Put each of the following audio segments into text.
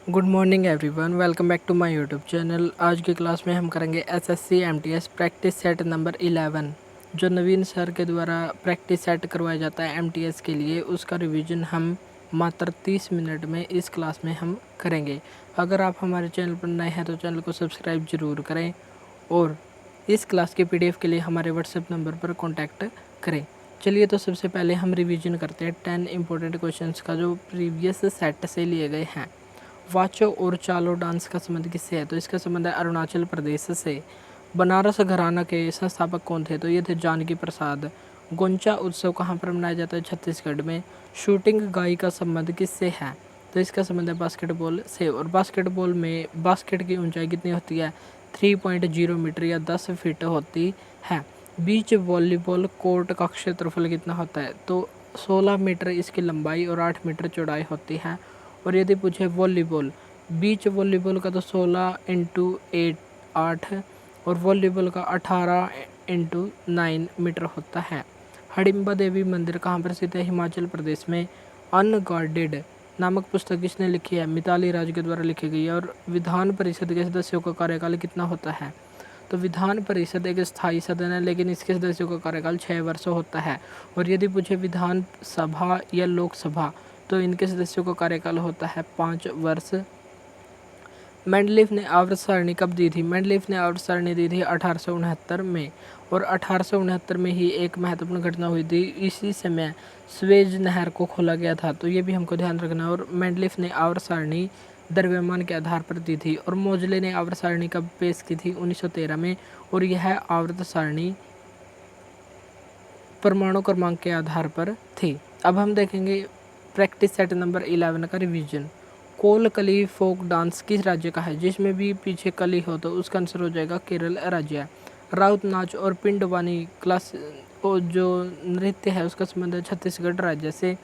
Good morning everyone, welcome back to my YouTube channel. आज की class में हम करेंगे SSC MTS practice set number 11 जो नवीन सर के द्वारा प्रैक्टिस सेट करवाया जाता है एमटीएस के लिए। उसका रिवीजन हम मात्र 30 मिनट में इस क्लास में हम करेंगे। अगर आप हमारे चैनल पर नए हैं तो चैनल को सब्सक्राइब ज़रूर करें और इस क्लास के पीडीएफ के लिए हमारे व्हाट्सएप नंबर पर कॉन्टैक्ट करें। चलिए तो सबसे पहले हम रिवीजन करते हैं 10 इंपॉर्टेंट क्वेश्चंस का जो प्रीवियस सेट से लिए गए हैं। वाचो और चालो डांस का संबंध किससे है? तो इसका संबंध है अरुणाचल प्रदेश से। बनारस घराना के संस्थापक कौन थे? तो ये थे जानकी प्रसाद। गोंचा उत्सव कहाँ पर मनाया जाता है? छत्तीसगढ़ में। शूटिंग गाय का संबंध किससे है? तो इसका संबंध है बास्केटबॉल से। और बास्केटबॉल में बास्केट की ऊंचाई कितनी होती है? 3.0 मीटर या 10 फीट होती है। बीच वॉलीबॉल कोर्ट का क्षेत्रफल कितना होता है? तो 16 मीटर इसकी लंबाई और 8 मीटर चौड़ाई होती है। और यदि पूछे वॉलीबॉल, बीच वॉलीबॉल का तो 16 × 8 और वॉलीबॉल का 18 × 9 मीटर होता है। हडिम्बा देवी मंदिर कहाँ पर स्थित है? हिमाचल प्रदेश में। अनगार्डेड नामक पुस्तक किसने लिखी है? मिताली राज के द्वारा लिखी गई है। और विधान परिषद के सदस्यों का कार्यकाल कितना होता है? तो विधान परिषद एक स्थायी सदन है, लेकिन इसके सदस्यों का कार्यकाल 6 वर्ष होता है। और यदि पूछे विधान सभा या लोकसभा, तो इनके सदस्यों का कार्यकाल होता है 5 वर्ष। मेंडलीफ ने आवर्त सारणी कब दी थी? मेंडलीफ ने आवर्त सारणी दी थी 1869 में। और 1869 में ही एक महत्वपूर्ण घटना हुई थी। इसी समय स्वेज नहर को खोला गया था, तो ये भी हमको ध्यान रखना है। और मेंडलीफ ने आवर्त सारणी द्रव्यमान के आधार पर दी थी। और मोजले ने आवर्त सारणी कब पेश की थी? 1913 में। और यह आवर्त सारणी परमाणु क्रमांक के आधार पर थी। अब हम देखेंगे प्रैक्टिस सेट नंबर 11 का रिवीजन। कोलकली फोक डांस किस राज्य का है? जिसमें भी पीछे कली हो तो उसका आंसर हो जाएगा केरल राज्य। राउत नाच और पिंडवानी क्लास जो नृत्य है उसका संबंध है छत्तीसगढ़ राज्य से।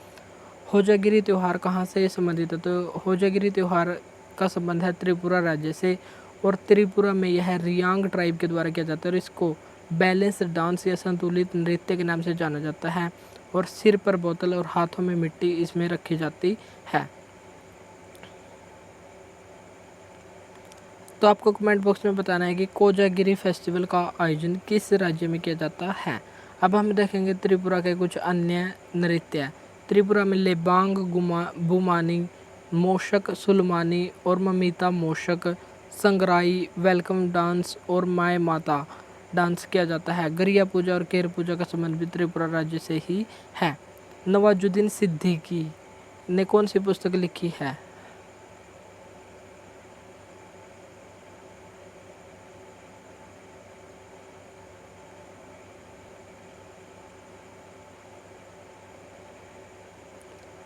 होजागिरी त्यौहार कहाँ से संबंधित है? तो होजागिरी त्यौहार का संबंध है त्रिपुरा राज्य से। और त्रिपुरा में यह रियांग ट्राइब के द्वारा किया जाता है और इसको बैलेंस डांस या संतुलित नृत्य के नाम से जाना जाता है। और सिर पर बोतल और हाथों में मिट्टी इसमें रखी जाती है। तो आपको कमेंट बॉक्स में बताना है कि कोजागिरी फेस्टिवल का आयोजन किस राज्य में किया जाता है। अब हम देखेंगे त्रिपुरा के कुछ अन्य नृत्य। त्रिपुरा में लेबांग बुमानी, मोशक सुलमानी और ममिता मोशक, संगराई, वेलकम डांस और माय माता डांस किया जाता है। गरिया पूजा और केर पूजा का संबंध भी त्रिपुरा राज्य से ही है। नवाजुद्दीन सिद्दीकी ने कौन सी पुस्तक लिखी है?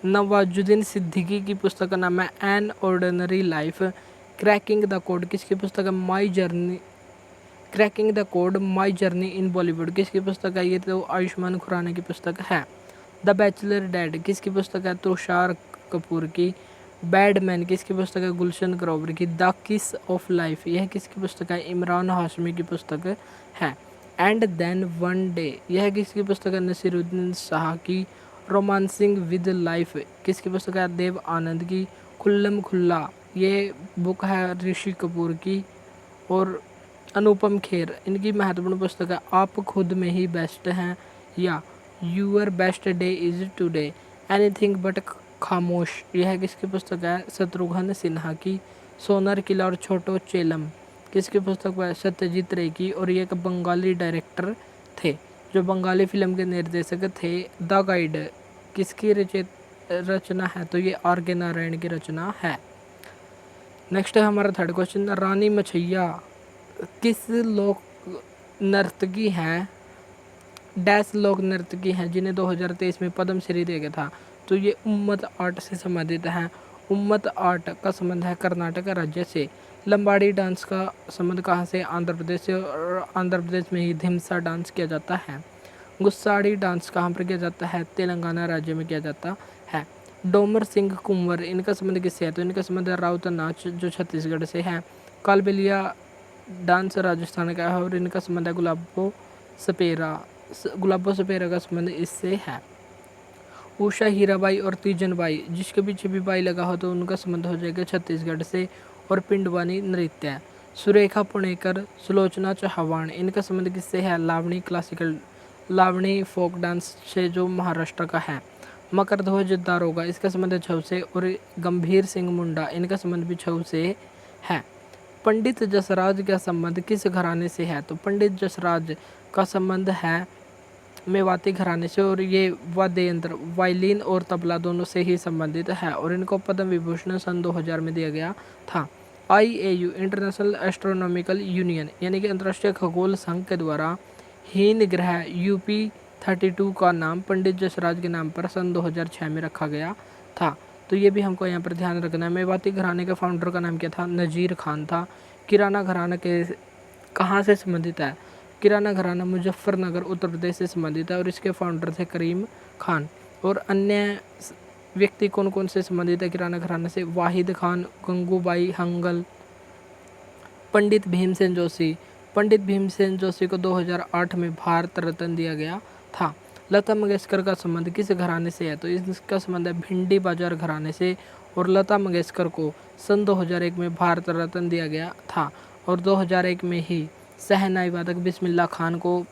नवाजुद्दीन सिद्दीकी की पुस्तक का नाम है an ordinary life. Cracking the code किसकी पुस्तक है? My journey cracking the code my journey in Bollywood किसकी पुस्तक है? ये तो आयुष्मान खुराना की पुस्तक है। द बैचलर डैड किसकी पुस्तक है? तुषार कपूर की। बैडमैन किसकी पुस्तक है? गुलशन ग्रोवर की। द किस ऑफ लाइफ यह किसकी पुस्तक है? इमरान हाशमी की पुस्तक है। एंड देन वन डे यह किसकी पुस्तक है? नसीरुद्दीन शाह की। रोमांसिंग विद लाइफ किसकी पुस्तक है? देव आनंद की। खुल्लम खुल्ला ये बुक है ऋषि कपूर की। और अनुपम खेर इनकी महत्वपूर्ण पुस्तक है आप खुद में ही बेस्ट हैं या your best day is today. Anything but खामोश यह किसकी पुस्तक है? शत्रुघ्न सिन्हा की। सोनार किला और छोटो चेलम किसकी पुस्तक है? सत्यजीत रे की। और ये एक बंगाली डायरेक्टर थे जो बंगाली फिल्म के निर्देशक थे। द गाइड किसकी रचना है? तो ये आर के नारायण की रचना है। नेक्स्ट है हमारा थर्ड क्वेश्चन। रानी मछैया किस लोक नर्तकी हैं डैश लोक नर्तकी हैं जिन्हें 2023 में पद्मश्री दिया गया था? तो ये उम्मत आर्ट से संबंधित हैं। उम्मत आर्ट का संबंध है कर्नाटक राज्य से। लंबाड़ी डांस का संबंध कहाँ से? आंध्र प्रदेश से। और आंध्र प्रदेश में ही धिमसा डांस किया जाता है। गुस्साड़ी डांस कहाँ पर किया जाता है? तेलंगाना राज्य में किया जाता है। डोमर सिंह कुंवर इनका संबंध किससे है? तो इनका संबंध है राउत नाच जो छत्तीसगढ़ से है। कालबेलिया डांस राजस्थान का है। और इनका संबंध है गुलाबो सपेरा का संबंध इससे है। उषा हीराबाई और तीजनबाई, जिसके पीछे भी बाई लगा हो तो उनका संबंध हो जाएगा छत्तीसगढ़ से। और पिंडवानी नृत्य, सुरेखा पुणेकर, सुलोचना चौहान, इनका संबंध किससे है? लावणी क्लासिकल, लावणी फोक डांस से जो महाराष्ट्र का है। मकर ध्वज दारोगा, इसका संबंध छऊ से। और गंभीर सिंह मुंडा, इनका संबंध भी छऊ से है। पंडित जसराज का संबंध किस घराने से है? तो पंडित जसराज का संबंध है मेवाती घराने से। और ये वाद्य यंत्र वायलिन और तबला दोनों से ही संबंधित है। और इनको पद्म विभूषण सन 2000 में दिया गया था। IAU इंटरनेशनल एस्ट्रोनॉमिकल यूनियन यानी कि अंतर्राष्ट्रीय खगोल संघ के द्वारा हीन ग्रह UP-32 का नाम पंडित जसराज के नाम पर सन 2006 में रखा गया था। तो ये भी हमको यहाँ पर ध्यान रखना है। मेवाती घराने के फाउंडर का नाम क्या था? नजीर खान था। किराना घराना के कहाँ से संबंधित है? किराना घराना मुजफ्फरनगर उत्तर प्रदेश से संबंधित है। और इसके फाउंडर थे करीम खान। और अन्य व्यक्ति कौन कौन से संबंधित है किराना घराने से? वाहिद खान, गंगूबाई हंगल, पंडित भीमसेन जोशी। पंडित भीमसेन जोशी को 2008 में भारत रत्न दिया गया था। लता मंगेशकर का संबंध किस घराने से है? तो इसका संबंध है भिंडी बाजार घराने से। और लता मंगेशकर को सन 2001 में भारत रत्न दिया गया था। और 2001 में ही शहनाई वादक बिस्मिल्लाह खान को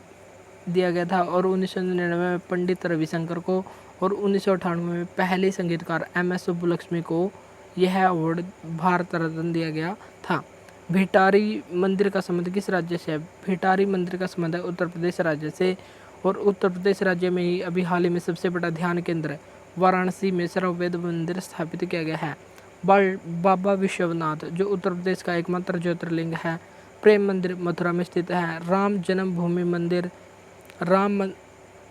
दिया गया था। और 1999 में पंडित रविशंकर को। और 1998 में पहली संगीतकार MS सुब्बुलक्ष्मी को यह अवार्ड भारत रत्न दिया गया था। भिटारी मंदिर का संबंध किस राज्य से है? भिटारी मंदिर का संबंध है उत्तर प्रदेश राज्य से। और उत्तर प्रदेश राज्य में ही अभी हाल ही में सबसे बड़ा ध्यान केंद्र वाराणसी में सर्ववेद मंदिर स्थापित किया गया है। बाबा विश्वनाथ जो उत्तर प्रदेश का एकमात्र ज्योतिर्लिंग है। प्रेम मंदिर मथुरा में स्थित है। राम जन्मभूमि मंदिर,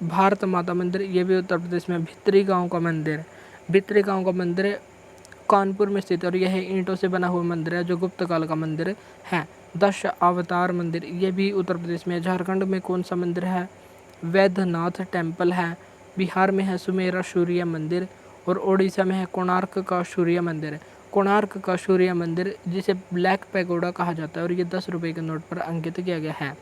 भारत माता मंदिर, ये भी उत्तर प्रदेश में। भित्री गांव का मंदिर, भित्री गांव का मंदिर कानपुर में स्थित है। और यह ईंटों से बना हुआ मंदिर है जो गुप्त काल का मंदिर है। 10 अवतार मंदिर, ये भी उत्तर प्रदेश में। झारखंड में कौन सा मंदिर है? वैद्यनाथ टेम्पल है। बिहार में है सुमेरा सूर्य मंदिर। और ओडिशा में है कोणार्क का सूर्य मंदिर। कोणार्क का सूर्य मंदिर जिसे ब्लैक पैगोडा कहा जाता है। और ये 10 रुपये के नोट पर अंकित किया गया है।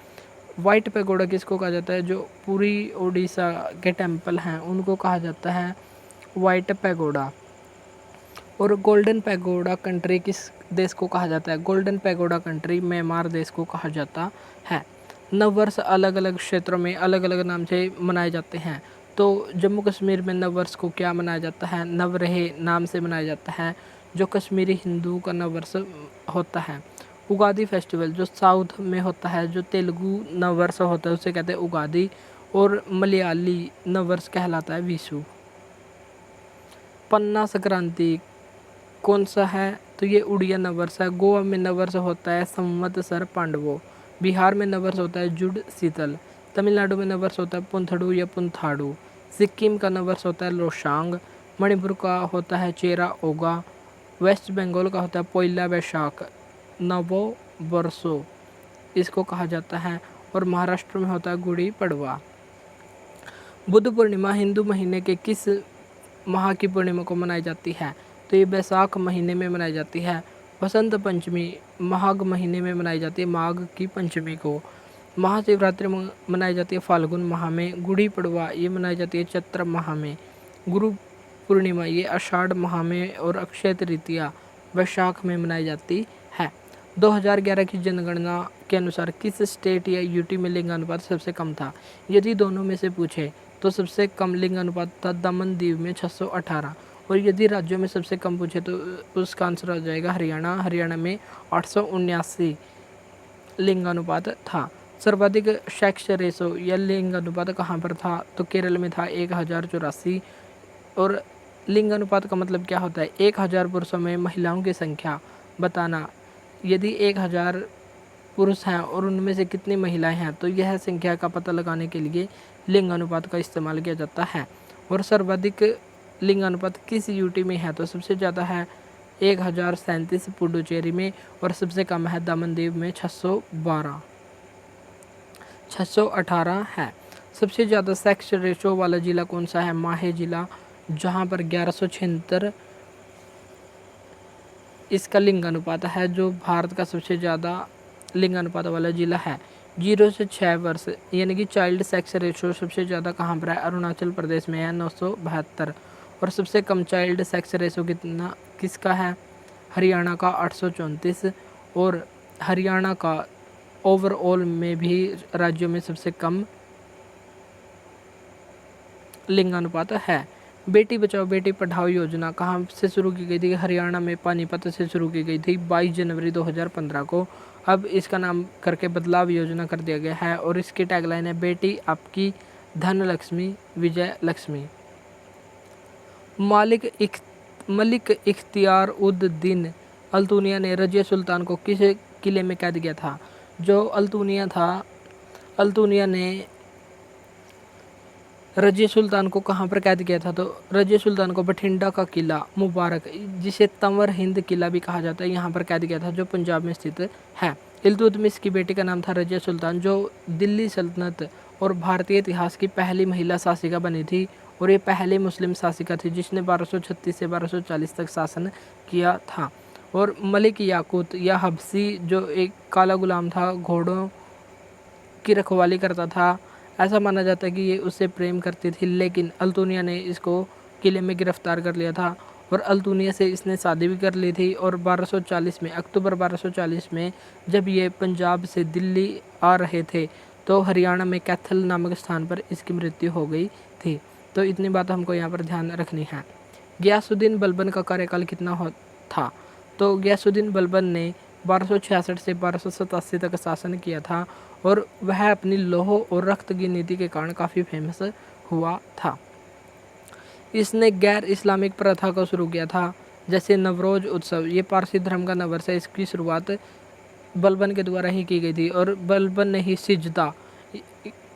वाइट पैगोडा किसको कहा जाता है? जो पूरी ओडिशा के टेम्पल हैं उनको कहा जाता है वाइट पैगोडा। और गोल्डन पैगोडा कंट्री किस देश को कहा जाता है? गोल्डन पैगोडा कंट्री म्यांमार देश को कहा जाता है। नववर्ष अलग अलग क्षेत्रों में अलग अलग नाम से मनाए जाते हैं। तो जम्मू कश्मीर में नववर्ष को क्या मनाया जाता है? नवरेह नाम से मनाया जाता है जो कश्मीरी हिंदुओं का नववर्ष होता है। उगादी फेस्टिवल जो साउथ में होता है, जो तेलुगु नववर्ष होता है उसे कहते हैं उगादी। और मलयाली नववर्ष कहलाता है विशु। पन्ना संक्रांति कौन सा है? तो ये उड़िया नववर्ष है। गोवा में नववर्ष होता है संवत्सर पांडवो। बिहार में नववर्ष होता है जुड़ शीतल। तमिलनाडु में नववर्ष होता है पुंथड़ू या पुंथाड़ू। सिक्किम का नववर्ष होता है लोशांग। मणिपुर का होता है चेरा ओगा। वेस्ट बंगाल का होता है पोइला बैशाख, नवो वर्षो इसको कहा जाता है। और महाराष्ट्र में होता है गुड़ी पड़वा। बुद्ध पूर्णिमा हिंदू महीने के किस माह की पूर्णिमा को मनाई जाती है? तो ये बैसाख महीने में मनाई जाती है। वसंत पंचमी माघ महीने में मनाई जाती है, माघ की पंचमी को। महाशिवरात्रि मनाई जाती है फाल्गुन माह में। गुड़ी पड़वा ये मनाई जाती है चैत्र माह में। गुरु पूर्णिमा ये आषाढ़ माह में। और अक्षय तृतीया वैशाख में मनाई जाती है। 2011 की जनगणना के अनुसार किस स्टेट या यूटी में लिंगानुपात सबसे कम था? यदि दोनों में से पूछे तो सबसे कम लिंगानुपात था दमन दीव में 618। और यदि राज्यों में सबसे कम पूछे तो उसका आंसर आ जाएगा हरियाणा। हरियाणा में 879 लिंगानुपात था। सर्वाधिक सेक्स रेशो या लिंगानुपात कहाँ पर था? तो केरल में था 1084। और लिंगानुपात का मतलब क्या होता है? 1000 पुरुषों में महिलाओं की संख्या बताना। यदि 1000 पुरुष हैं और उनमें से कितनी महिलाएं हैं तो यह संख्या का पता लगाने के लिए लिंगानुपात का इस्तेमाल किया जाता है। और सर्वाधिक लिंगानुपात किस यूटी में है? तो सबसे ज़्यादा है 1037 पुडुचेरी में। और सबसे कम है दमन दीव में 618 है। सबसे ज़्यादा सेक्स रेशो वाला जिला कौन सा है? माहे जिला, जहाँ पर 1176 इसका लिंगानुपात है, जो भारत का सबसे ज़्यादा लिंगानुपात वाला जिला है। 0 से 6 वर्ष यानी कि चाइल्ड सेक्स रेशो सबसे ज़्यादा कहाँ पर है? अरुणाचल प्रदेश में है 972। और सबसे कम चाइल्ड सेक्स रेशो किसका है? हरियाणा का 834। और हरियाणा का ओवरऑल में भी राज्यों में सबसे कम लिंगानुपात है। बेटी बचाओ बेटी पढ़ाओ योजना कहाँ से शुरू की गई थी? हरियाणा में पानीपत से शुरू की गई थी 22 जनवरी 2015 को। अब इसका नाम करके बदलाव योजना कर दिया गया है और इसकी टैगलाइन है बेटी आपकी धन लक्ष्मी विजय लक्ष्मी। मलिक इख्तियार उद दीन अल्तुनिया ने रजिया सुल्तान को किस किले में कैद किया था? जो अल्तुनिया ने रजिया सुल्तान को कहाँ पर कैद किया था? तो रजिया सुल्तान को बठिंडा का किला मुबारक, जिसे तंवर हिंद किला भी कहा जाता है, यहाँ पर कैद किया था, जो पंजाब में स्थित है। इल्तुतमिश की बेटी का नाम था रजिया सुल्तान, जो दिल्ली सल्तनत और भारतीय इतिहास की पहली महिला शासिका बनी थी और ये पहली मुस्लिम शासिका थी जिसने 1236 से 1240 तक शासन किया था। और मलिक याकूत या हबसी जो एक काला गुलाम था, घोड़ों की रखवाली करता था, ऐसा माना जाता है कि ये उससे प्रेम करती थी, लेकिन अल्तुनिया ने इसको किले में गिरफ्तार कर लिया था और अल्तुनिया से इसने शादी भी कर ली थी। और 1240 में अक्टूबर 1240 में जब ये पंजाब से दिल्ली आ रहे थे तो हरियाणा में कैथल नामक स्थान पर इसकी मृत्यु हो गई थी। तो इतनी बात हमको यहाँ पर ध्यान रखनी है। गयासुद्दीन बलबन का कार्यकाल कितना था? तो गयासुद्दीन बलबन ने 1266 से 1287 तक शासन किया था और वह अपनी लौह और रक्त की नीति के कारण काफ़ी फेमस हुआ था। इसने गैर इस्लामिक प्रथा को शुरू किया था, जैसे नवरोज उत्सव, ये पारसी धर्म का नववर्ष है, इसकी शुरुआत बलबन के द्वारा ही की गई थी। और बलबन ने ही सिजदा,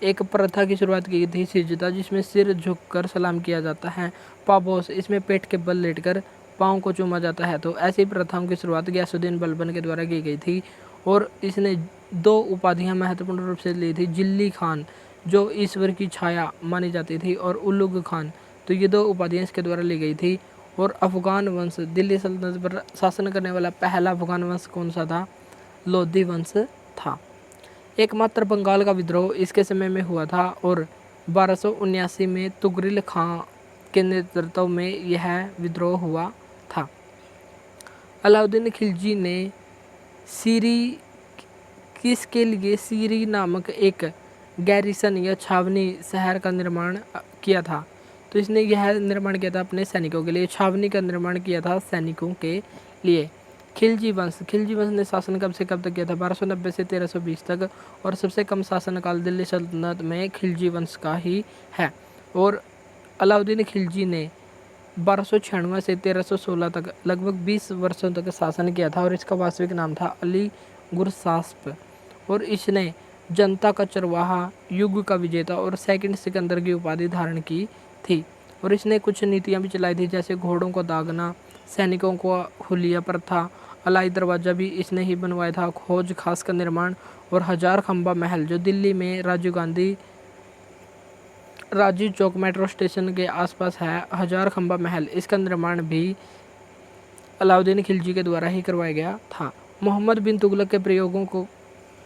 एक प्रथा की शुरुआत की थी, सिजदा, जिसमें सिर झुककर सलाम किया जाता है। पाबोस, इसमें पेट के बल लेटकर पाँव को चूमा जाता है। तो ऐसी प्रथाओं की शुरुआत गयासुद्दीन बलबन के द्वारा की गई थी। और इसने 2 उपाधियां महत्वपूर्ण रूप से ली थी, जिल्ली खान जो ईश्वर की छाया मानी जाती थी और उलुग खान, तो ये 2 उपाधियां इसके द्वारा ली गई थी। और अफगान वंश, दिल्ली सल्तनत पर शासन करने वाला पहला अफगान वंश कौन सा था? लोधी वंश था। एकमात्र बंगाल का विद्रोह इसके समय में हुआ था और 1279 में तुगरिल खां के नेतृत्व में यह विद्रोह हुआ था। अलाउद्दीन खिलजी ने किसके लिए सीरी नामक एक गैरिसन या छावनी शहर का निर्माण किया था? तो इसने यह निर्माण किया था अपने सैनिकों के लिए, छावनी का निर्माण किया था सैनिकों के लिए। खिलजी वंश ने शासन कब से कब तक किया था? 1290 से 1320 तक। और सबसे कम शासनकाल दिल्ली सल्तनत में खिलजी वंश का ही है। और अलाउद्दीन खिलजी ने 1296 से 1316 तक लगभग 20 वर्षों तक शासन किया था और इसका वास्तविक नाम था अली गुरसास्प। और इसने जनता का चरवाहा, युग का विजेता और सेकंड सिकंदर की उपाधि धारण की थी। और इसने कुछ नीतियां भी चलाई थी, जैसे घोड़ों को दागना, सैनिकों को हुलिया प्रथा, अलाई दरवाज़ा भी इसने ही बनवाया था, खोज खास का निर्माण और 1000 खंबा महल जो दिल्ली में राजीव चौक मेट्रो स्टेशन के आसपास है, 1000 खंबा महल, इसका निर्माण भी अलाउद्दीन खिलजी के द्वारा ही करवाया गया था। मोहम्मद बिन तुगलक के प्रयोगों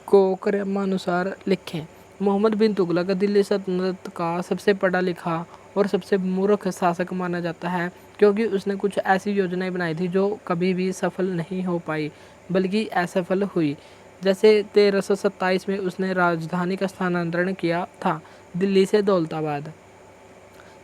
को क्रमानुसार लिखें। मोहम्मद बिन तुगलक दिल्ली सल्तनत का सबसे पढ़ा लिखा और सबसे मूर्ख शासक माना जाता है, क्योंकि उसने कुछ ऐसी योजनाएं बनाई थी जो कभी भी सफल नहीं हो पाई बल्कि असफल हुई। जैसे 1327 में उसने राजधानी का स्थानांतरण किया था दिल्ली से दौलताबाद।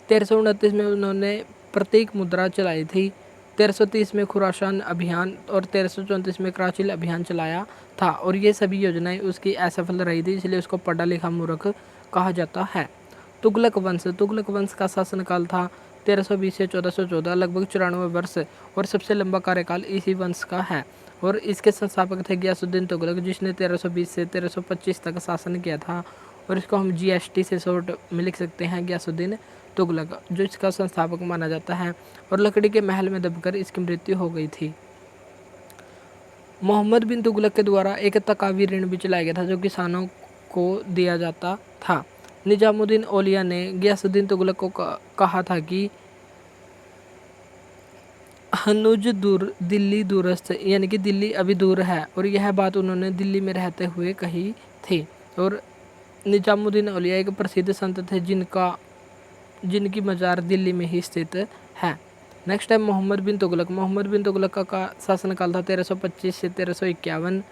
1329 में उन्होंने प्रतीक मुद्रा चलाई थी। 1330 में खुरासान अभियान और 1334 में कराचिल अभियान चलाया था और ये सभी योजनाएं उसकी असफल रही थी, इसलिए उसको पढ़ा लिखा मूर्ख कहा जाता है। तुगलक वंश का शासनकाल था 1320 से 1414, लगभग 94 वर्ष और सबसे लंबा कार्यकाल इसी वंश का है। और इसके संस्थापक थे गयासुद्दीन तुगलक, जिसने 1320 से 1325 तक शासन किया था। और इसको हम GST से शॉर्ट में लिख सकते हैं, गयासुद्दीन तुगलक, जो इसका संस्थापक माना जाता है। और लकड़ी के महल में दबकर इसकी मृत्यु हो गई थी। मोहम्मद बिन तुगलक के द्वारा एक तकावी ऋण भी चलाया गया था जो किसानों को दिया जाता था। निजामुद्दीन औलिया ने गयासुद्दीन तुगलक को कहा था कि हनुज दिल्ली दूरस्थ, यानी कि दिल्ली अभी दूर है, और यह बात उन्होंने दिल्ली में रहते हुए कही थी। और निजामुद्दीन औलिया एक प्रसिद्ध संत थे जिनकी मज़ार दिल्ली में ही स्थित है। नेक्स्ट है मोहम्मद बिन तुगलक। मोहम्मद बिन तुगलक का शासनकाल था 1325 से 1351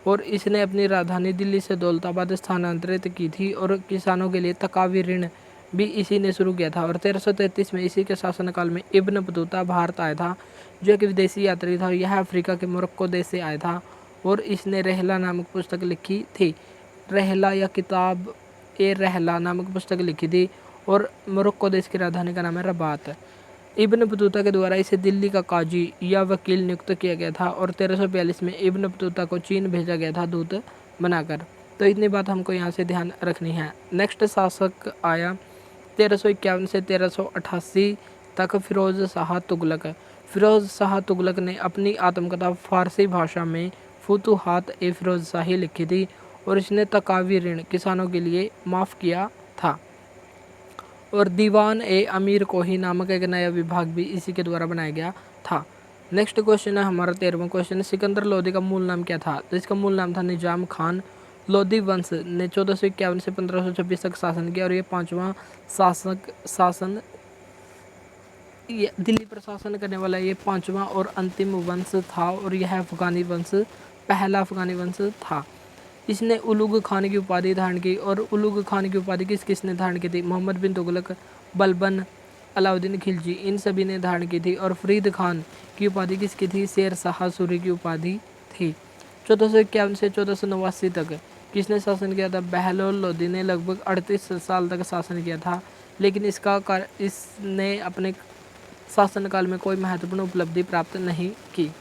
और इसने अपनी राजधानी दिल्ली से दौलताबाद स्थानांतरित की थी और किसानों के लिए तकावी ऋण भी इसी ने शुरू किया था। और 1333 में इसी के शासनकाल में इब्न बतूता भारत आया था, जो एक विदेशी यात्री था। यह अफ्रीका के मोरक्को देश से आया था और इसने रहला नामक पुस्तक लिखी थी। रहला या किताब ए रहला नामक पुस्तक लिखी थी और मोरक्को देश की राजधानी का नाम है रबात। इब्न बतूता के द्वारा इसे दिल्ली का काजी या वकील नियुक्त किया गया था और 1342 में इब्न बतूता को चीन भेजा गया था दूत बनाकर। तो इतनी बात हमको यहाँ से ध्यान रखनी है। नेक्स्ट शासक आया 1351 से 1388 तक फिरोज शाह तुगलक। फिरोज शाह तुगलक ने अपनी आत्मकथा फारसी भाषा में फुतूहात ए फिरोज शाही लिखी थी और इसने तकावी ऋण किसानों के लिए माफ़ किया था। और दीवान ए अमीर कोही नामक एक नया विभाग भी इसी के द्वारा बनाया गया था। नेक्स्ट क्वेश्चन है हमारा 13वां क्वेश्चन, सिकंदर लोदी का मूल नाम क्या था? तो इसका मूल नाम था निजाम खान। लोदी वंश ने 1451 से 1526 तक शासन किया और ये 5वां दिल्ली पर शासन करने वाला ये 5वां और अंतिम वंश था और यह पहला अफगानी वंश था। इसने उलुग खान की उपाधि धारण की और उलुग खान की उपाधि किसने धारण की थी? मोहम्मद बिन तुगलक, बलबन, अलाउद्दीन खिलजी, इन सभी ने धारण की थी। और फरीद खान की उपाधि किसकी थी? शेर शाह सूरी की उपाधि थी। 1451 से 1489 तक किसने शासन किया था? बहलोल लोदी ने लगभग 38 साल तक शासन किया था, लेकिन इसने अपने शासनकाल में कोई महत्वपूर्ण उपलब्धि प्राप्त नहीं की।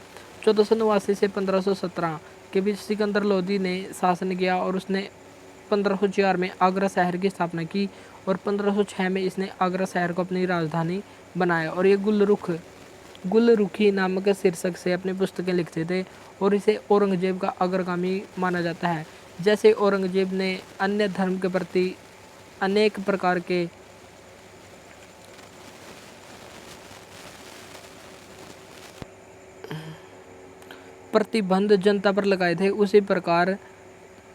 1489 से 1517 के बीच सिकंदर लोदी ने शासन किया और उसने 1504 में आगरा शहर की स्थापना की और 1506 में इसने आगरा शहर को अपनी राजधानी बनाया। और ये गुलरुखी नामक शीर्षक से अपनी पुस्तकें लिखते थे और इसे औरंगजेब का अग्रगामी माना जाता है। जैसे औरंगजेब ने अन्य धर्म के प्रति अनेक प्रकार के प्रतिबंध जनता पर लगाए थे, उसी प्रकार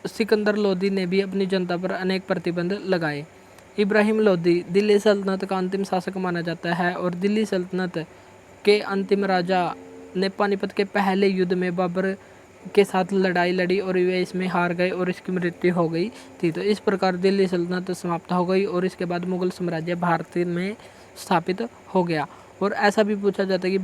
सिकंदर लोदी ने भी अपनी जनता पर अनेक प्रतिबंध लगाए। इब्राहिम लोदी दिल्ली सल्तनत का अंतिम शासक माना जाता है और दिल्ली सल्तनत के अंतिम राजा ने पानीपत के पहले युद्ध में बाबर के साथ लड़ाई लड़ी और वे इसमें हार गए और इसकी मृत्यु हो गई थी। तो इस प्रकार दिल्ली सल्तनत समाप्त हो गई और इसके बाद मुगल साम्राज्य भारत में स्थापित हो गया। और ऐसा भी पूछा जाता है कि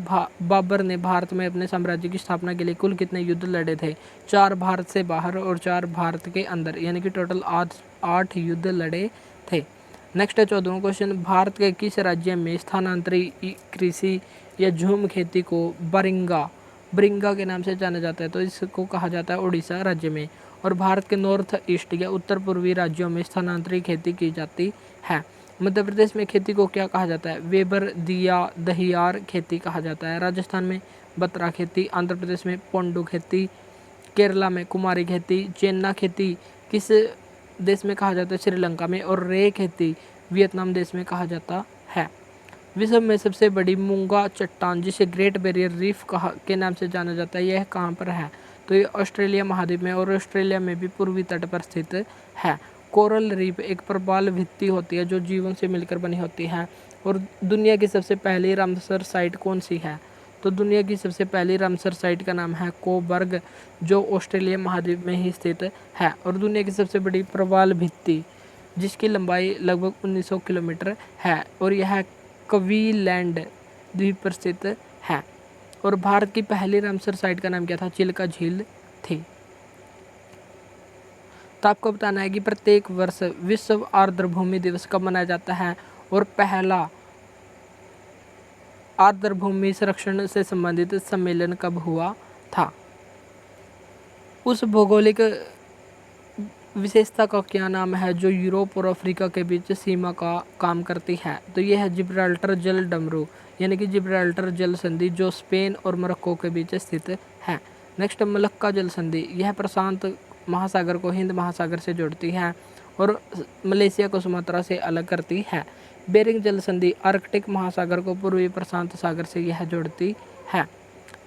बाबर ने भारत में अपने साम्राज्य की स्थापना के लिए कुल कितने युद्ध लड़े थे? 4 भारत से बाहर और 4 भारत के अंदर, यानी कि टोटल 8 युद्ध लड़े थे। नेक्स्ट है 14वां क्वेश्चन, भारत के किस राज्य में स्थानांतरित कृषि या झूम खेती को बरिंगा के नाम से जाना जाता है? तो इसको कहा जाता है उड़ीसा राज्य में। और भारत के नॉर्थ ईस्ट या उत्तर पूर्वी राज्यों में स्थानांतरित खेती की जाती है। मध्य प्रदेश में खेती को क्या कहा जाता है? वेबर दहियार खेती कहा जाता है। राजस्थान में बतरा खेती, आंध्र प्रदेश में पोंडू खेती, केरला में कुमारी खेती, चेन्ना खेती किस देश में कहा जाता है? श्रीलंका में। और रे खेती वियतनाम देश में कहा जाता है। विश्व में सबसे बड़ी मूंगा चट्टान जिसे ग्रेट बैरियर रीफ के नाम से जाना जाता है, यह कहाँ पर है? तो ये ऑस्ट्रेलिया महाद्वीप में और ऑस्ट्रेलिया में भी पूर्वी तट पर स्थित है। कोरल रीफ एक प्रबाल भित्ति होती है जो जीवन से मिलकर बनी होती है। और दुनिया की सबसे पहली रामसर साइट कौन सी है? तो दुनिया की सबसे पहली रामसर साइट का नाम है कोबर्ग, जो ऑस्ट्रेलिया महाद्वीप में ही स्थित है। और दुनिया की सबसे बड़ी प्रबाल भित्ति जिसकी लंबाई लगभग 1900 किलोमीटर है और यह क्वीनलैंड द्वीप पर स्थित है। और भारत की पहली रामसर साइट का नाम क्या था? चिल्का झील थी। तो आपको बताना है कि प्रत्येक वर्ष विश्व आर्द्रभूमि दिवस कब मनाया जाता है और पहला आर्द्रभूमि संरक्षण से संबंधित सम्मेलन कब हुआ था? उस भौगोलिक विशेषता का क्या नाम है जो यूरोप और अफ्रीका के बीच सीमा का काम करती है? तो यह है जिब्राल्टर जल डमरू, यानी कि जिब्राल्टर जल संधि जो स्पेन और मोरक्को के बीच स्थित है। नेक्स्ट मलक्का जल संधि, यह प्रशांत महासागर को हिंद महासागर से जोड़ती है और मलेशिया को सुमात्रा से अलग करती है। बेरिंग जल संधि आर्कटिक महासागर को पूर्वी प्रशांत सागर से यह जोड़ती है।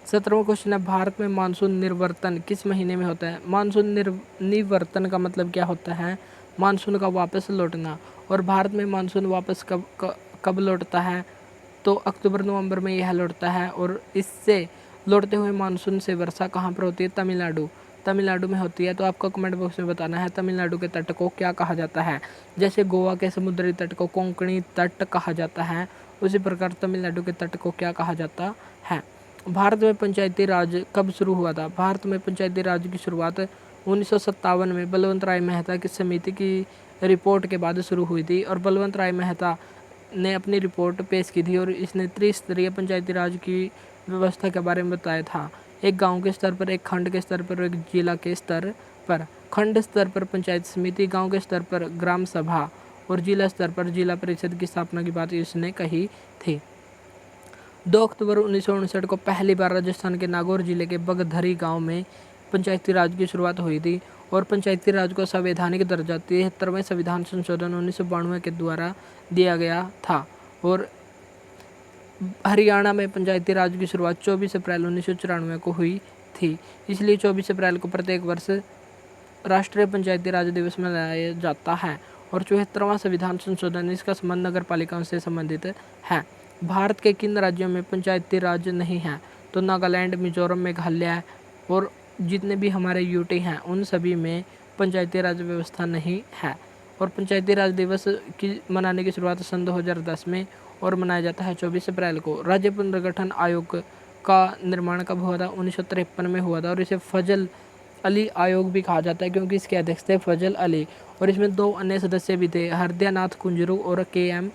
17वां क्वेश्चन है, भारत में मानसून निर्वर्तन किस महीने में होता है? मानसून निवर्तन का मतलब क्या होता है? मानसून का वापस लौटना। और भारत में मानसून वापस कब लौटता है? तो अक्टूबर नवंबर में यह लौटता है। और इससे लौटते हुए मानसून से वर्षा कहाँ पर होती है? तमिलनाडु में होती है। तो आपको कमेंट बॉक्स में बताना है तमिलनाडु के तट को क्या कहा जाता है। जैसे गोवा के समुद्री तट को कोंकणी तट कहा जाता है, उसी प्रकार तमिलनाडु के तट को क्या कहा जाता है? भारत में पंचायती राज कब शुरू हुआ था? भारत में पंचायती राज की शुरुआत 1957 में बलवंत राय मेहता की समिति की रिपोर्ट के बाद शुरू हुई थी। और बलवंत राय मेहता ने अपनी रिपोर्ट पेश की थी और इसने त्रिस्तरीय पंचायती राज की व्यवस्था के बारे में बताया था। एक गांव के स्तर पर, एक खंड के स्तर पर, एक जिला के स्तर पर। खंड स्तर पर पंचायत समिति, गांव के स्तर पर ग्राम सभा और जिला स्तर पर जिला परिषद की स्थापना की बात इसने कही थी। 2 अक्टूबर 1959 को पहली बार राजस्थान के नागौर जिले के बगधरी गांव में पंचायती राज की शुरुआत हुई थी। और पंचायती राज को संवैधानिक दर्जा 73वें संविधान संशोधन 1992 के द्वारा दिया गया था। और हरियाणा में पंचायती राज की शुरुआत 24 अप्रैल 1994 को हुई थी। इसलिए 24 अप्रैल को प्रत्येक वर्ष राष्ट्रीय पंचायती राज दिवस मनाया जाता है। और 74वां संविधान संशोधन, इसका संबंध नगर पालिकाओं से संबंधित है। भारत के किन राज्यों में पंचायती राज नहीं है? तो नागालैंड, मिजोरम, मेघालय और जितने भी हमारे यूटी हैं उन सभी में पंचायती राज व्यवस्था नहीं है। और पंचायती राज दिवस की मनाने की शुरुआत सन 2010 में और मनाया जाता है 24 अप्रैल को। राज्य पुनर्गठन आयोग का निर्माण कब हुआ था? 1953 में हुआ था। और इसे फजल अली आयोग भी कहा जाता है क्योंकि इसके अध्यक्ष थे फजल अली। और इसमें 2 अन्य सदस्य भी थे, हरदयानाथ कुंजरू और KM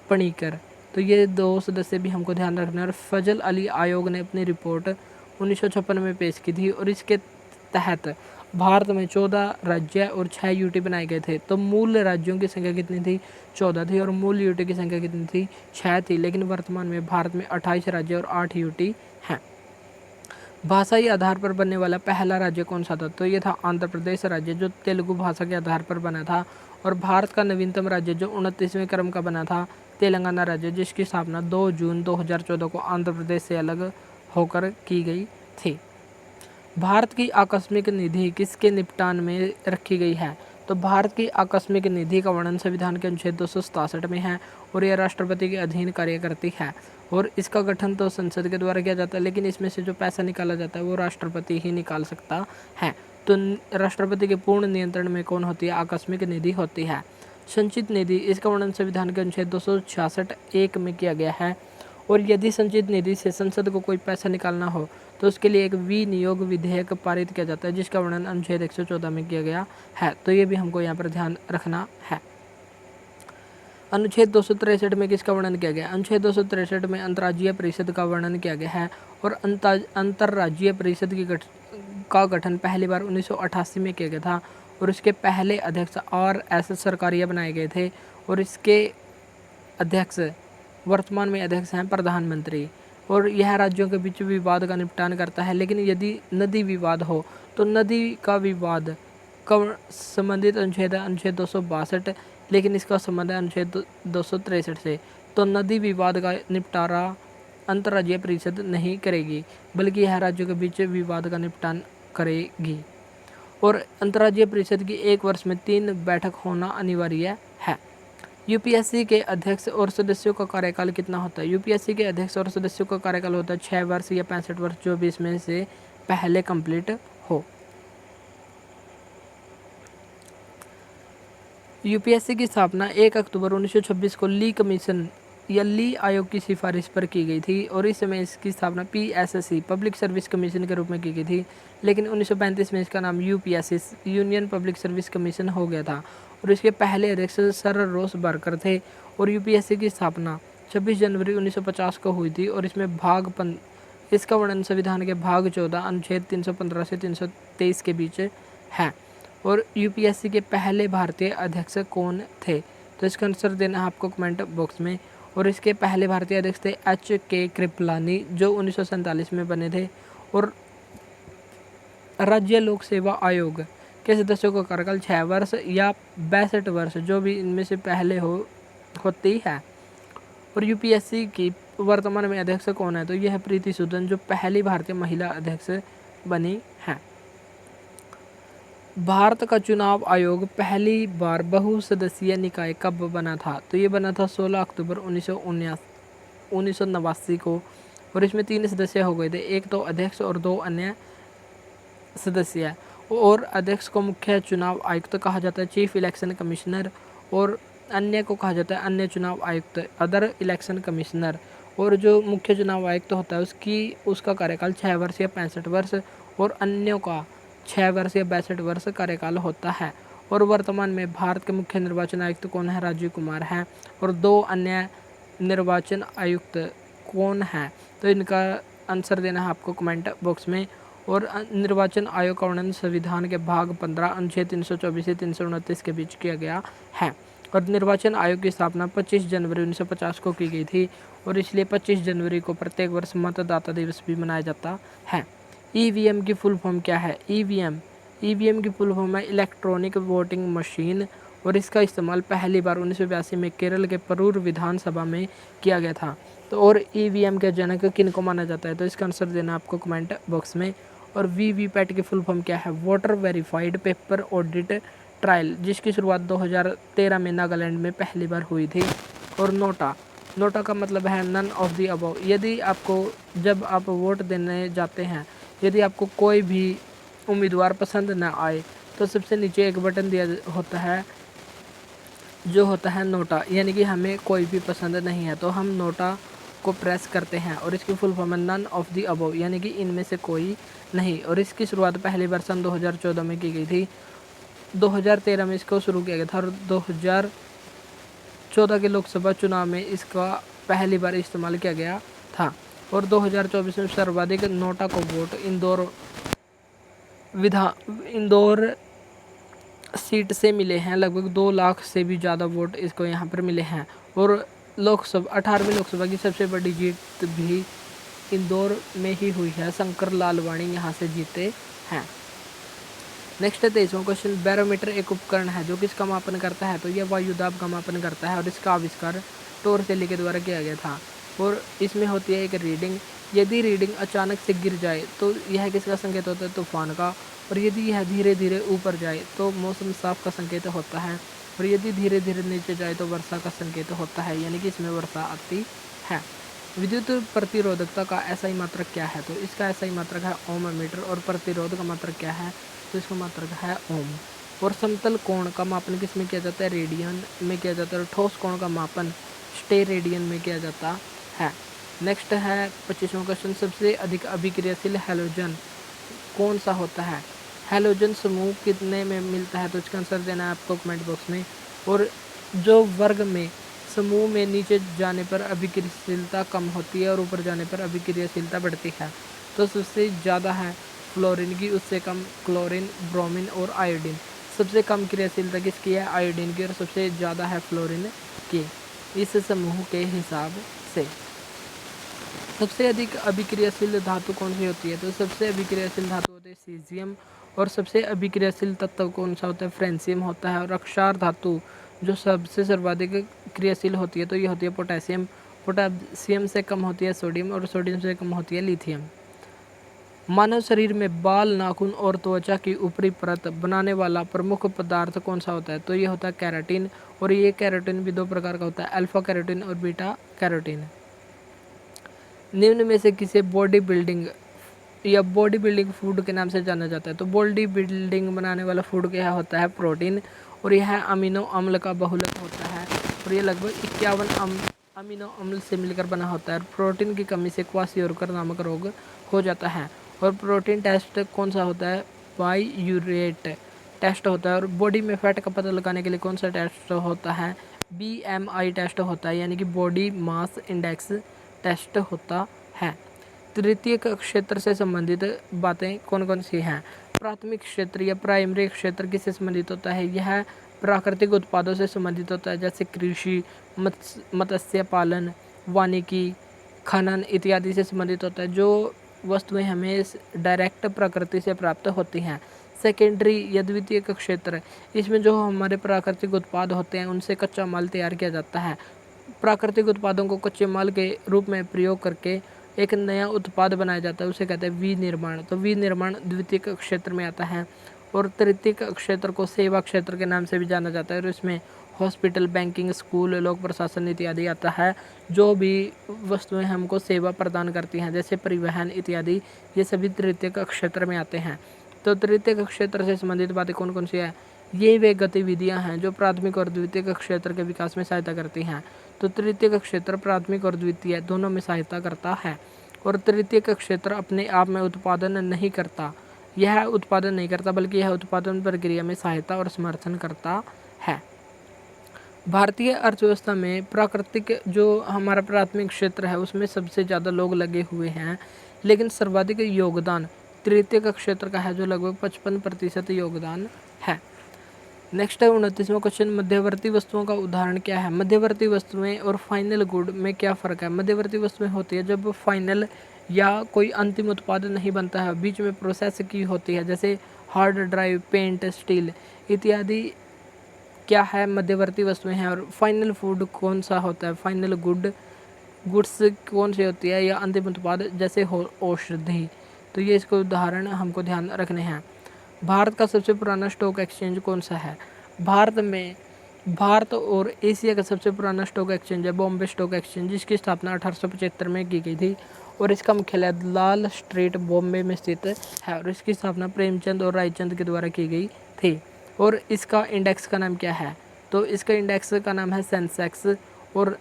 पणिकर। तो ये 2 सदस्य भी हमको ध्यान रखना है। और फजल अली आयोग ने अपनी रिपोर्ट 1956 में पेश की थी। और इसके तहत भारत में 14 राज्य और 6 यूटी बनाए गए थे। तो मूल राज्यों की संख्या कितनी थी? 14 थी। और मूल यूटी की संख्या कितनी थी? 6 थी। लेकिन वर्तमान में भारत में 28 राज्य और 8 यूटी हैं। भाषाई आधार पर बनने वाला पहला राज्य कौन सा था? तो ये था आंध्र प्रदेश राज्य, जो तेलुगु भाषा के आधार पर बना था। और भारत का नवीनतम राज्य जो 29वें क्रम का बना था, तेलंगाना राज्य, जिसकी स्थापना 2 जून 2014 को आंध्र प्रदेश से अलग होकर की गई थी। भारत की आकस्मिक निधि किसके निपटान में रखी गई है? तो भारत की आकस्मिक निधि का वर्णन संविधान के अनुच्छेद 267 में है। और यह राष्ट्रपति के अधीन कार्य करती है। और इसका गठन तो संसद के द्वारा किया जाता है, लेकिन इसमें से जो पैसा निकाला जाता है वो राष्ट्रपति ही निकाल सकता है। तो राष्ट्रपति के पूर्ण नियंत्रण में कौन होती है? आकस्मिक निधि होती है। संचित निधि, इसका वर्णन संविधान के अनुच्छेद 266(1) में किया गया है। और यदि संचित निधि से संसद को कोई पैसा निकालना हो तो उसके लिए एक विनियोग विधेयक पारित किया जाता है, जिसका वर्णन अनुच्छेद 114 में किया गया है। तो ये भी हमको यहाँ पर ध्यान रखना है। अनुच्छेद 263 में किसका वर्णन किया गया? अनुच्छेद 263 में अंतर्राज्यीय परिषद का वर्णन किया गया है। और अंतर्राज्यीय परिषद का गठन पहली बार 1988 में किया गया था। और इसके पहले अध्यक्ष RS सरकारिया बनाए गए थे। और इसके अध्यक्ष वर्तमान में अध्यक्ष हैं प्रधानमंत्री। और यह राज्यों के बीच विवाद का निपटान करता है। लेकिन यदि नदी विवाद हो तो नदी का विवाद का संबंधित अनुच्छेद है अनुच्छेद 262, लेकिन इसका संबंध है अनुच्छेद 263 से। तो नदी विवाद का निपटारा अंतर्राज्यीय परिषद नहीं करेगी, बल्कि यह राज्यों के बीच विवाद का निपटान करेगी। और अंतर्राज्यीय परिषद की 1 वर्ष में 3 बैठक होना अनिवार्य है। यूपीएससी के अध्यक्ष और सदस्यों का कार्यकाल कितना होता है? यूपीएससी के अध्यक्ष और सदस्यों का कार्यकाल होता है 6 वर्ष या 65 वर्ष, जो भी इसमें से पहले कंप्लीट हो। यूपीएससी की स्थापना 1 अक्टूबर 1926 को ली कमीशन या ली आयोग की सिफारिश पर की गई थी। और इस समय इसकी स्थापना PSSC पब्लिक सर्विस कमीशन के रूप में की गई थी। लेकिन 1935 में इसका नाम UPSC union public service commission हो गया था। और इसके पहले अध्यक्ष सर रोस बर्कर थे। और यूपीएससी की स्थापना 26 जनवरी 1950 को हुई थी। और इसमें इसका वर्णन संविधान के भाग 14 अनुच्छेद 315 से 323 के बीच है। और यूपीएससी के पहले भारतीय अध्यक्ष कौन थे? तो इसका आंसर देना है आपको कमेंट बॉक्स में। और इसके पहले भारतीय अध्यक्ष थे HK कृपलानी, जो 1947 में बने थे। और राज्य लोक सेवा आयोग के सदस्यों का कार्यकाल 6 वर्ष या 62 वर्ष, जो भी इनमें से पहले होती है। और यूपीएससी की वर्तमान में अध्यक्ष कौन है? तो यह है प्रीति सूदन, जो पहली भारतीय महिला अध्यक्ष बनी है। भारत का चुनाव आयोग पहली बार बहुसदस्यीय निकाय कब बना था? तो ये बना था 16 अक्टूबर 1989 को, और इसमें 3 सदस्य हो गए थे, एक तो अध्यक्ष और 2 अन्य सदस्य। और अध्यक्ष को मुख्य चुनाव आयुक्त कहा जाता है, चीफ इलेक्शन कमिश्नर, और अन्य को कहा जाता है अन्य चुनाव आयुक्त, अदर इलेक्शन कमिश्नर। और जो मुख्य चुनाव आयुक्त होता है उसका कार्यकाल 6 वर्ष या 65 वर्ष, और अन्यों का 6 वर्ष या 62 वर्ष कार्यकाल होता है। और वर्तमान में भारत के मुख्य निर्वाचन आयुक्त कौन है? राजीव कुमार है। और 2 अन्य निर्वाचन आयुक्त कौन है? तो इनका आंसर देना है आपको कमेंट बॉक्स में। और निर्वाचन आयोग का वर्णन संविधान के भाग 15 अनुच्छेद 324 से 329 के बीच किया गया है। और निर्वाचन आयोग की स्थापना 25 जनवरी 1950 को की गई थी, और इसलिए 25 जनवरी को प्रत्येक वर्ष मतदाता दिवस भी मनाया जाता है। ईवीएम की फुल फॉर्म क्या है? ईवीएम की फुल फॉर्म है इलेक्ट्रॉनिक वोटिंग मशीन, और इसका इस्तेमाल पहली बार 1982 में केरल के परूर विधानसभा में किया गया था। तो और ईवीएम के जनक किन को माना जाता है? तो इसका आंसर देना आपको कमेंट बॉक्स में। और वीवीपैट की फुल फॉर्म क्या है? Voter verified paper audit trial, जिसकी शुरुआत 2013 में नागालैंड में पहली बार हुई थी। और नोटा का मतलब है नन ऑफ द अबव। यदि आपको जब आप वोट देने जाते हैं, यदि आपको कोई भी उम्मीदवार पसंद न आए, तो सबसे नीचे एक बटन दिया होता है जो होता है नोटा, यानी कि हमें कोई भी पसंद नहीं है तो हम नोटा को प्रेस करते हैं, और इसकी फुल फॉर्म है नन ऑफ द अबव, यानी कि इनमें से कोई नहीं। और इसकी शुरुआत पहली बार सन 2014 में की गई थी। 2013 में इसको शुरू किया गया था, और 2014 के लोकसभा चुनाव में इसका पहली बार इस्तेमाल किया गया था। और 2024 में सर्वाधिक नोटा को वोट इंदौर सीट से मिले हैं। लगभग 2 लाख से भी ज़्यादा वोट इसको यहाँ पर मिले हैं। और 18वीं लोकसभा की सबसे बड़ी जीत भी इंदौर में ही हुई है। शंकर लालवानी यहाँ से जीते हैं। नेक्स्ट है 23वां क्वेश्चन। बैरोमीटर एक उपकरण है जो किसका मापन करता है? तो यह वायुदाब का मापन करता है, और इसका आविष्कार टोरसेली के द्वारा किया गया था। और इसमें होती है एक रीडिंग। यदि रीडिंग अचानक से गिर जाए तो यह किसका संकेत होता है? तूफान का। और यदि यह धीरे धीरे ऊपर जाए तो मौसम साफ का संकेत होता है। और यदि धीरे धीरे नीचे जाए तो वर्षा का संकेत होता है, यानी कि इसमें वर्षा आती है। विद्युत प्रतिरोधकता का एसआई मात्रक क्या है? तो इसका एसआई मात्रक है ओम मीटर। और प्रतिरोध का मात्रक क्या है? तो इसका मात्रक है ओम। और समतल कोण का मापन किस में किया जाता है? रेडियन में किया जाता है। और ठोस कोण का मापन स्टेरेडियन में किया जाता है। नेक्स्ट है 25वां क्वेश्चन। सबसे अधिक अभिक्रियाशील हैलोजन कौन सा होता है? हैलोजन समूह कितने में मिलता है? तो इसका आंसर देना है आपको कमेंट बॉक्स में। और जो वर्ग में समूह में नीचे जाने पर अभिक्रियाशीलता कम होती है और ऊपर जाने पर अभिक्रियाशीलता बढ़ती है, तो सबसे ज़्यादा है फ्लोरीन की, उससे कम क्लोरीन, ब्रोमीन और आयोडीन। सबसे कम क्रियाशीलता किसकी है? आयोडीन की। और सबसे ज़्यादा है फ्लोरीन की, इस समूह के हिसाब से। सबसे अधिक अभिक्रियाशील धातु कौन सी होती है? तो सबसे अभिक्रियाशील धातु होती है सीजियम। और सबसे अभिक्रियाशील तत्व कौन सा होता है? फ्रेंसियम होता है। और अक्षार धातु जो सबसे सर्वाधिक क्रियाशील होती है तो ये होती है पोटेशियम। पोटेशियम से कम होती है सोडियम, और सोडियम से कम होती है लिथियम। मानव शरीर में बाल, नाखून और त्वचा की ऊपरी परत बनाने वाला प्रमुख पदार्थ कौन सा होता है? तो ये होता है कैराटिन। और ये कैराटिन भी 2 प्रकार का होता है, अल्फा कैरोटीन और बीटा कैरोटीन। निम्न में से किसे बॉडी बिल्डिंग या बॉडी बिल्डिंग फूड के नाम से जाना जाता है? तो बॉडी बिल्डिंग बनाने वाला फूड क्या होता है? प्रोटीन। और यह अमीनो अम्ल का बहुलक होता है, और ये लगभग 51 अमीनो अम्ल से मिलकर बना होता है। प्रोटीन की कमी से क्वाशियोरकर नामक रोग हो जाता है। और प्रोटीन टेस्ट कौन सा होता है? बाईयूरेट टेस्ट होता है। और बॉडी में फैट का पता लगाने के लिए कौन सा टेस्ट होता है? BMI टेस्ट होता है, यानी कि बॉडी मास इंडेक्स टेस्ट होता है। तृतीय क्षेत्र से संबंधित बातें कौन कौन सी हैं? प्राथमिक क्षेत्र या प्राइमरी क्षेत्र किससे संबंधित होता है? यह प्राकृतिक उत्पादों से संबंधित होता है, जैसे कृषि, मत्स्य पालन, वानिकी, खनन इत्यादि से संबंधित होता है। जो वस्तुएं हमें डायरेक्ट प्रकृति से प्राप्त होती हैं। सेकेंडरी या द्वितीय क्षेत्र, इसमें जो हमारे प्राकृतिक उत्पाद होते हैं उनसे कच्चा माल तैयार किया जाता है। प्राकृतिक उत्पादों को कच्चे माल के रूप में प्रयोग करके एक नया उत्पाद बनाया जाता है, उसे कहते हैं विनिर्माण। तो विनिर्माण द्वितीयक क्षेत्र में आता है। और तृतीयक क्षेत्र को सेवा क्षेत्र के नाम से भी जाना जाता है, और इसमें हॉस्पिटल, बैंकिंग, स्कूल, लोक प्रशासन इत्यादि आता है। जो भी वस्तुएं हमको सेवा प्रदान करती हैं, जैसे परिवहन इत्यादि, ये सभी तृतीयक क्षेत्र में आते हैं। तो तृतीयक क्षेत्र से संबंधित बातें कौन कौन सी है? ये वे गतिविधियां हैं जो प्राथमिक और द्वितीयक क्षेत्र के विकास में सहायता करती हैं। तो तृतीयक क्षेत्र प्राथमिक और द्वितीय दोनों में सहायता करता है। और तृतीयक क्षेत्र अपने आप में उत्पादन नहीं करता, यह उत्पादन नहीं करता, बल्कि यह उत्पादन प्रक्रिया में सहायता और समर्थन करता है। भारतीय अर्थव्यवस्था में प्राकृतिक जो हमारा प्राथमिक क्षेत्र है उसमें सबसे ज़्यादा लोग लगे हुए हैं, लेकिन सर्वाधिक योगदान तृतीयक क्षेत्र का है, जो लगभग 55% योगदान है। नेक्स्ट है 29वां क्वेश्चन, मध्यवर्ती वस्तुओं का उदाहरण क्या है? मध्यवर्ती वस्तुएं और फाइनल गुड में क्या फ़र्क है? मध्यवर्ती वस्तुएं होती है जब फाइनल या कोई अंतिम उत्पाद नहीं बनता है, बीच में प्रोसेस की होती है, जैसे हार्ड ड्राइव, पेंट, स्टील इत्यादि क्या है? मध्यवर्ती वस्तुएं हैं। और फाइनल फूड कौन सा होता है? फाइनल गुड्स कौन सी होती है? या अंतिम उत्पाद जैसे औषधि। तो ये इसके उदाहरण हमको ध्यान रखने हैं। भारत का सबसे पुराना स्टॉक एक्सचेंज कौन सा है? भारत और एशिया का सबसे पुराना स्टॉक एक्सचेंज है बॉम्बे स्टॉक एक्सचेंज, जिसकी स्थापना 1875 में की गई थी। और इसका मुख्यालय लाल स्ट्रीट बॉम्बे में स्थित है। और इसकी स्थापना प्रेमचंद और रायचंद के द्वारा की गई थी। और इसका इंडेक्स का नाम क्या है? तो इसका इंडेक्स का नाम है सेंसेक्स। और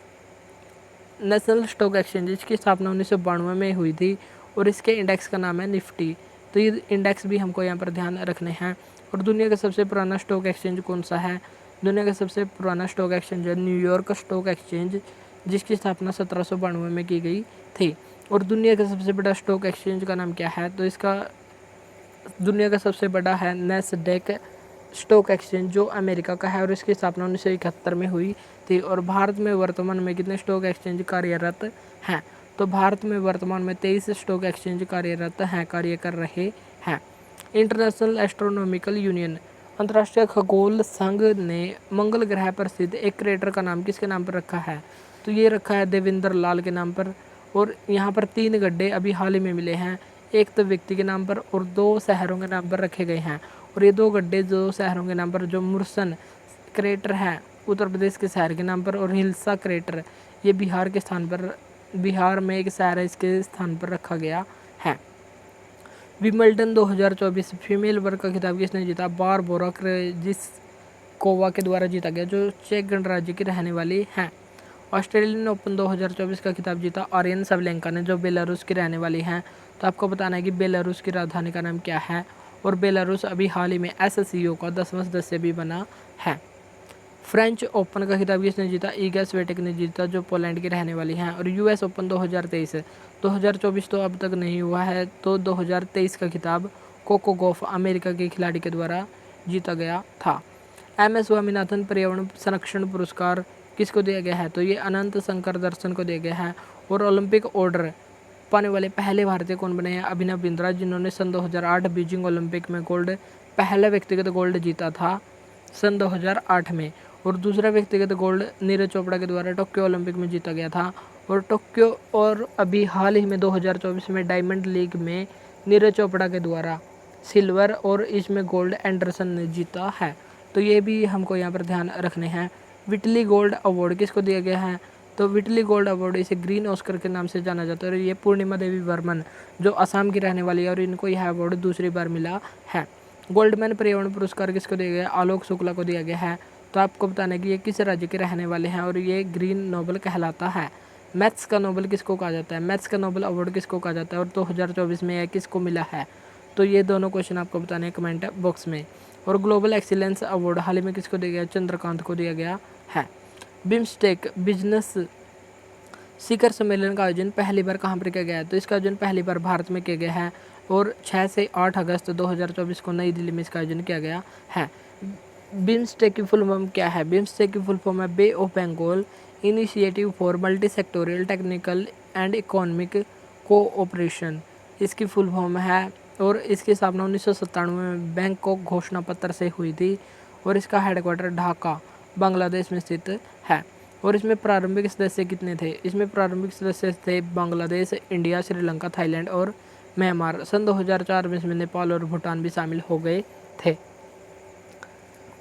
नेशनल स्टॉक एक्सचेंज, इसकी स्थापना 1992 में हुई थी। और इसके इंडेक्स का नाम है निफ्टी। तो ये इंडेक्स भी हमको यहाँ पर ध्यान रखने हैं। और दुनिया का सबसे पुराना स्टॉक एक्सचेंज कौन सा है? दुनिया का सबसे पुराना स्टॉक एक्सचेंज है न्यूयॉर्क स्टॉक एक्सचेंज, जिसकी स्थापना 1792 में की गई थी। और दुनिया का सबसे बड़ा स्टॉक एक्सचेंज का नाम क्या है? तो इसका दुनिया का सबसे बड़ा है नैस्डैक स्टॉक एक्सचेंज, जो अमेरिका का है। और इसकी स्थापना 1971 में हुई थी। और भारत में वर्तमान में कितने स्टॉक एक्सचेंज कार्यरत हैं? तो भारत में वर्तमान में 23 स्टॉक एक्सचेंज कार्यरत हैं, कार्य कर रहे हैं। इंटरनेशनल एस्ट्रोनॉमिकल यूनियन, अंतर्राष्ट्रीय खगोल संघ ने मंगल ग्रह पर स्थित एक क्रेटर का नाम किसके नाम पर रखा है? तो ये रखा है देवेंद्र लाल के नाम पर। और यहाँ पर 3 गड्ढे अभी हाल ही में मिले हैं, एक तो व्यक्ति के नाम पर और 2 शहरों के नाम पर रखे गए हैं। और ये 2 गड्ढे 2 शहरों के नाम पर, जो मुर्सन क्रेटर है उत्तर प्रदेश के शहर के नाम पर, और हिल्सा क्रेटर ये बिहार के स्थान पर, बिहार में एक शहर है, इसके स्थान पर रखा गया है। विंबलडन 2024 फीमेल वर्ग का खिताब किसने जीता? बारबोरा क्रेजिस्कोवा के द्वारा जीता गया, जो चेक गणराज्य की रहने वाली हैं। ऑस्ट्रेलियन ओपन 2024 का खिताब जीता आर्यन सबलेंका ने, जो बेलारूस की रहने वाली हैं। तो आपको बताना है कि बेलारूस की राजधानी का नाम क्या है। और बेलारूस अभी हाल ही में SCO का 10वां सदस्य भी बना है। फ्रेंच ओपन का खिताब किसने जीता? ईगा स्विएटेक ने जीता, जो पोलैंड की रहने वाली हैं। और US ओपन 2024 तो अब तक नहीं हुआ है, तो 2023 का खिताब कोको गॉफ अमेरिका के खिलाड़ी के द्वारा जीता गया था। MS स्वामीनाथन पर्यावरण संरक्षण पुरस्कार किसको दिया गया है? तो ये अनंत शंकर दर्शन को दिया गया है। और ओलंपिक ऑर्डर पाने वाले पहले भारतीय कौन बने हैं? अभिनव बिंद्रा, जिन्होंने सन 2008 बीजिंग ओलंपिक में गोल्ड, पहला व्यक्तिगत गोल्ड जीता था सन 2008 में। और दूसरा व्यक्तिगत गोल्ड नीरज चोपड़ा के द्वारा टोक्यो ओलंपिक में जीता गया था। और अभी हाल ही में 2024 में डायमंड लीग में नीरज चोपड़ा के द्वारा सिल्वर, और इसमें गोल्ड एंडरसन ने जीता है। तो ये भी हमको यहाँ पर ध्यान रखने हैं। विटली गोल्ड अवार्ड किसको दिया गया है? तो विटली गोल्ड अवार्ड इसे ग्रीन ऑस्कर के नाम से जाना जाता है। और ये पूर्णिमा देवी वर्मन, जो असम की रहने वाली है, और इनको यह अवार्ड दूसरी बार मिला है। गोल्डमैन पर्यावरण पुरस्कार किसको दिया गया? आलोक शुक्ला को दिया गया है। तो आपको बताना है कि ये किस राज्य के रहने वाले हैं, और ये ग्रीन नोबल कहलाता है। मैथ्स का नोबल किसको कहा जाता है? मैथ्स का नोबल अवार्ड किसको कहा जाता है? और 2024 में यह किसको मिला है? तो ये दोनों क्वेश्चन आपको बताने हैं कमेंट बॉक्स में। और ग्लोबल एक्सीलेंस अवार्ड हाल ही में किसको दिया गया? चंद्रकांत को दिया गया है। बिम्स्टेक बिजनेस शिखर सम्मेलन का आयोजन पहली बार कहाँ पर किया गया है? तो इसका आयोजन पहली बार भारत में किया गया है। और 6 से 8 अगस्त 2024 को नई दिल्ली में इसका आयोजन किया गया है। बिम्स्टेक की फुल फॉर्म क्या है? बिम्स्टेक की फुल फॉर्म है bay of Bengal initiative for multi sectoral technical and economic cooperation, इसकी फुल फॉर्म है। और इसकी स्थापना 1997 में बैंकॉक घोषणा पत्र से हुई थी। और इसका हेडक्वार्टर ढाका बांग्लादेश में स्थित है। और इसमें प्रारंभिक सदस्य कितने थे? इसमें प्रारंभिक सदस्य थे बांग्लादेश, इंडिया, श्रीलंका, थाईलैंड और म्यांमार। सन 2004 में इसमें नेपाल और भूटान भी शामिल हो गए थे।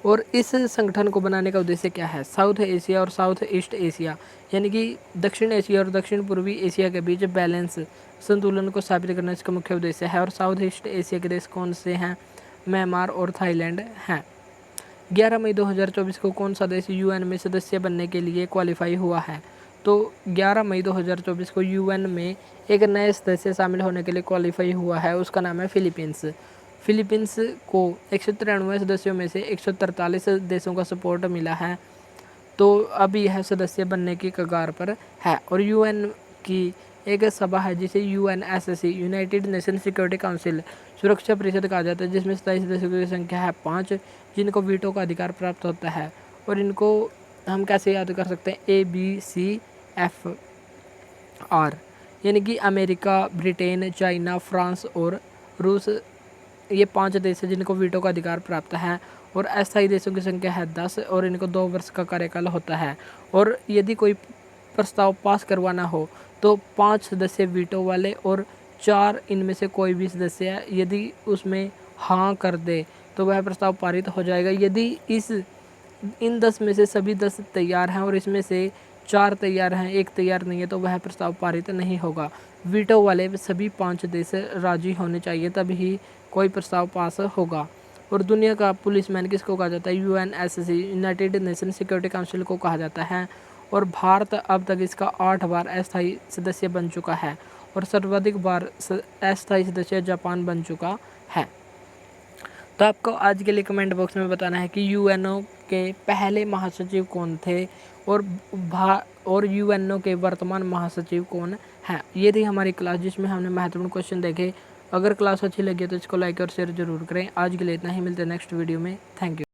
और इस संगठन को बनाने का उद्देश्य क्या है? साउथ एशिया और साउथ ईस्ट एशिया यानी कि दक्षिण एशिया और दक्षिण पूर्वी एशिया के बीच बैलेंस संतुलन को स्थापित करना इसका मुख्य उद्देश्य है। और साउथ ईस्ट एशिया के देश कौन से हैं? म्यांमार और थाईलैंड हैं। 11 मई 2024 को कौन सा देश यूएन में सदस्य बनने के लिए क्वालिफाई हुआ है? तो 11 मई 2024 को यूएन में एक नए सदस्य शामिल होने के लिए क्वालिफाई हुआ है, उसका नाम है फिलीपींस। फिलीपींस को 193 सदस्यों में से 143 देशों का सपोर्ट मिला है, तो अब यह सदस्य बनने की कगार पर है। और यूएन की एक सभा है जिसे UNSC United nation security council सुरक्षा परिषद कहा जाता है, जिसमें स्थायी सदस्यों की संख्या है 5, जिनको वीटो का अधिकार प्राप्त होता है। और इनको हम कैसे याद कर सकते हैं? ABCFR यानी कि अमेरिका, ब्रिटेन, चाइना, फ्रांस और रूस, ये 5 देश हैं जिनको वीटो का अधिकार प्राप्त है। और अस्थायी देशों की संख्या है 10 और इनको 2 वर्ष का कार्यकाल होता है। और यदि कोई प्रस्ताव पास करवाना हो तो 5 सदस्य वीटो वाले और 4 इनमें से कोई भी सदस्य यदि उसमें हाँ कर दे तो वह प्रस्ताव पारित हो जाएगा। यदि इन 10 में से सभी 10 तैयार हैं और इसमें से 4 तैयार हैं, 1 तैयार नहीं है, तो वह प्रस्ताव पारित नहीं होगा। वीटो वाले सभी 5 देश राजी होने चाहिए, तभी कोई प्रस्ताव पास होगा। और दुनिया का पुलिसमैन किसको कहा जाता है? UNSC United nation security council को कहा जाता है। और भारत अब तक इसका 8 बार अस्थायी सदस्य बन चुका है और सर्वाधिक बार अस्थायी सदस्य जापान बन चुका है। तो आपको आज के लिए कमेंट बॉक्स में बताना है कि यूएनओ के पहले महासचिव कौन थे और यूएनओ के वर्तमान महासचिव कौन हैं। ये थी हमारी क्लास जिसमें हमने महत्वपूर्ण क्वेश्चन देखे। अगर क्लास अच्छी लगी तो इसको लाइक और शेयर जरूर करें। आज के लिए इतना ही, मिलते हैं नेक्स्ट वीडियो में। Thank you.